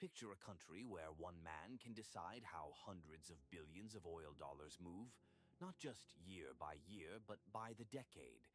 Picture a country where one man can decide how hundreds of billions of oil dollars move, not just year by year, but by the decade.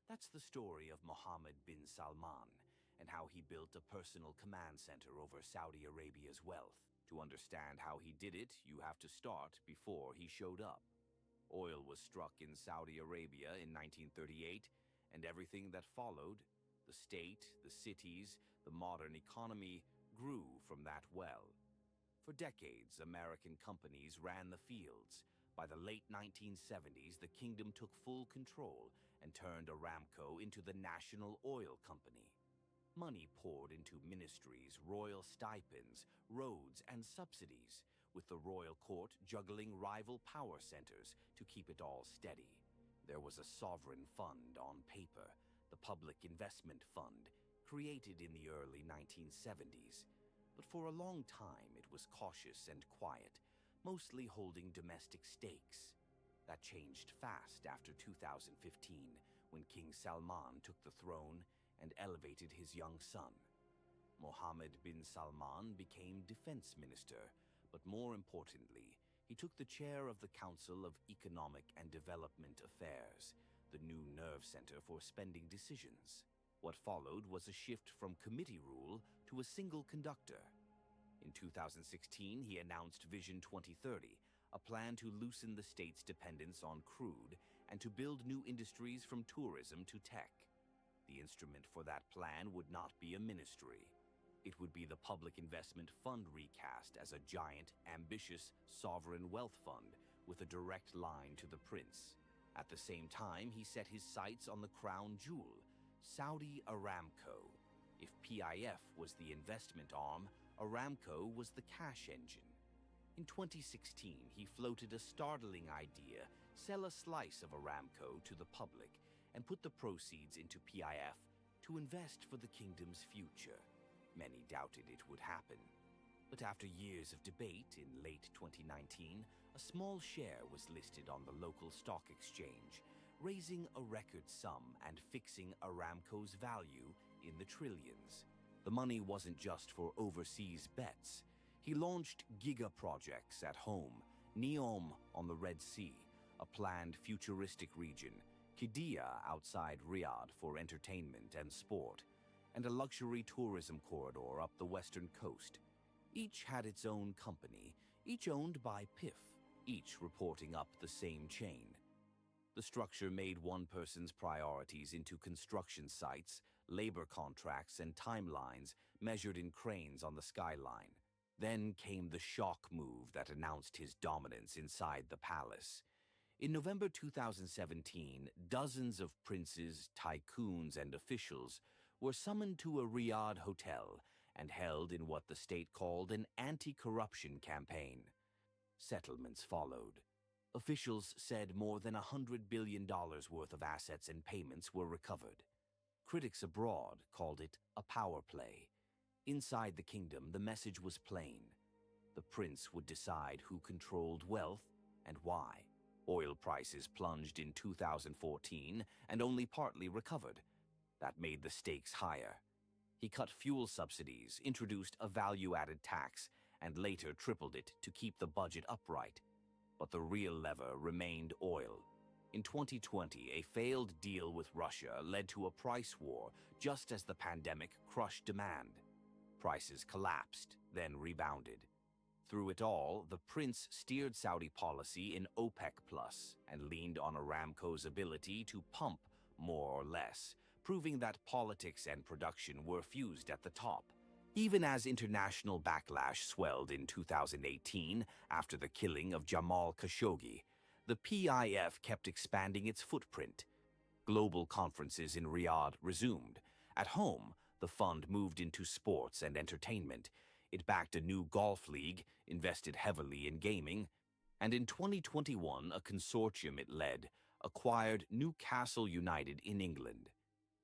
That's the story of Mohammed bin Salman and how he built a personal command center over Saudi Arabia's wealth. To understand how he did it, you have to start before he showed up. Oil was struck in Saudi Arabia in 1938, and everything that followed, the state, the cities, the modern economy, grew from that well. For decades, American companies ran the fields. By the late 1970s, the kingdom took full control and turned Aramco into the National Oil Company. Money poured into ministries, royal stipends, roads, and subsidies, with the royal court juggling rival power centers to keep it all steady. There was a sovereign fund on paper, the Public Investment Fund, created in the early 1970s. But for a long time, it was cautious and quiet, mostly holding domestic stakes. That changed fast after 2015, when King Salman took the throne and elevated his young son. Mohammed bin Salman became defense minister, but more importantly, he took the chair of the Council of Economic and Development Affairs, the new nerve center for spending decisions. What followed was a shift from committee rule to a single conductor. In 2016, he announced Vision 2030, a plan to loosen the state's dependence on crude and to build new industries from tourism to tech. The instrument for that plan would not be a ministry. It would be the Public Investment Fund recast as a giant, ambitious, sovereign wealth fund with a direct line to the prince. At the same time, he set his sights on the crown jewel, Saudi Aramco. If PIF was the investment arm, Aramco was the cash engine. In 2016, he floated a startling idea: sell a slice of Aramco to the public and put the proceeds into PIF to invest for the kingdom's future. Many doubted it would happen. But after years of debate, in late 2019, a small share was listed on the local stock exchange, raising a record sum and fixing Aramco's value in the trillions. The money wasn't just for overseas bets. He launched giga-projects at home, Neom on the Red Sea, a planned futuristic region, Qiddiya outside Riyadh for entertainment and sport, and a luxury tourism corridor up the western coast. Each had its own company, each owned by PIF, each reporting up the same chain. The structure made one person's priorities into construction sites, labor contracts, and timelines measured in cranes on the skyline. Then came the shock move that announced his dominance inside the palace. In November 2017, dozens of princes, tycoons, and officials were summoned to a Riyadh hotel and held in what the state called an anti-corruption campaign. Settlements followed. Officials said more than $100 billion worth of assets and payments were recovered. Critics abroad called it a power play. Inside the kingdom, the message was plain. The prince would decide who controlled wealth and why. Oil prices plunged in 2014 and only partly recovered. That made the stakes higher. He cut fuel subsidies, introduced a value-added tax, and later tripled it to keep the budget upright. But the real lever remained oil. In 2020, a failed deal with Russia led to a price war just as the pandemic crushed demand. Prices collapsed, then rebounded. Through it all, the prince steered Saudi policy in OPEC+ and leaned on Aramco's ability to pump more or less, proving that politics and production were fused at the top. Even as international backlash swelled in 2018 after the killing of Jamal Khashoggi, the PIF kept expanding its footprint. Global conferences in Riyadh resumed. At home, the fund moved into sports and entertainment. It backed a new golf league, invested heavily in gaming, and in 2021, a consortium it led acquired Newcastle United in England.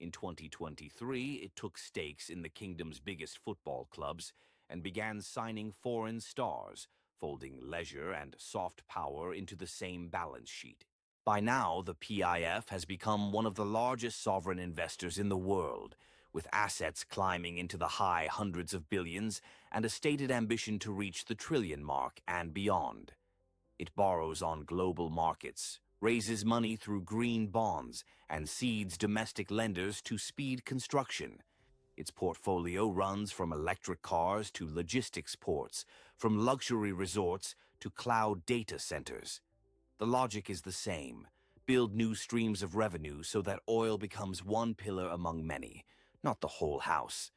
In 2023, it took stakes in the kingdom's biggest football clubs and began signing foreign stars, folding leisure and soft power into the same balance sheet. By now, the PIF has become one of the largest sovereign investors in the world, with assets climbing into the high hundreds of billions and a stated ambition to reach the trillion mark and beyond. It borrows on global markets, raises money through green bonds, and seeds domestic lenders to speed construction. Its portfolio runs from electric cars to logistics ports, from luxury resorts to cloud data centers. The logic is the same. Build new streams of revenue so that oil becomes one pillar among many, not the whole house.